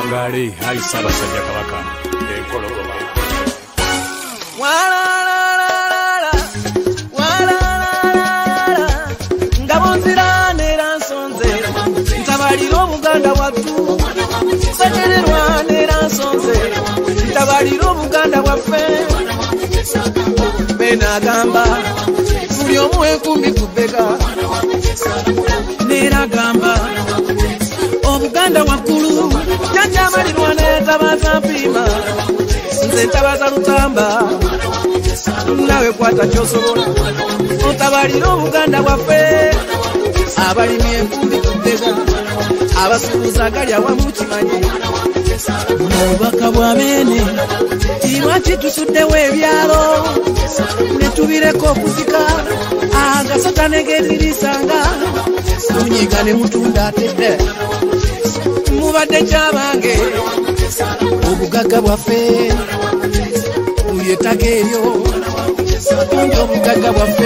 Wangali hai Ssaabasajja Kabaka enkologoma ngabonzira nera nsonze ntabalira Obuganda wattu sekererwa nera nsonze ntabalira Obuganda bwaffe benagamba buli omu enkumi ku bbega nera gamba Obuganda waggulu jajjamalirwa netabaza mpiima nze ntabaza Lutamba nawe kwata kyosobola otabalira Obuganda bwaffe abalimi enkumi ku bbega abasuubuza gali awamu kimanyi obubaka bwa beene lwaki tusuddewo ebyalo ne tubireko okuzika agasota negetirisanga munyiga ne mutunda atedde mubadde kyabange obugagga bwaffe buli ettaka eryo tunja obugagga bwaffe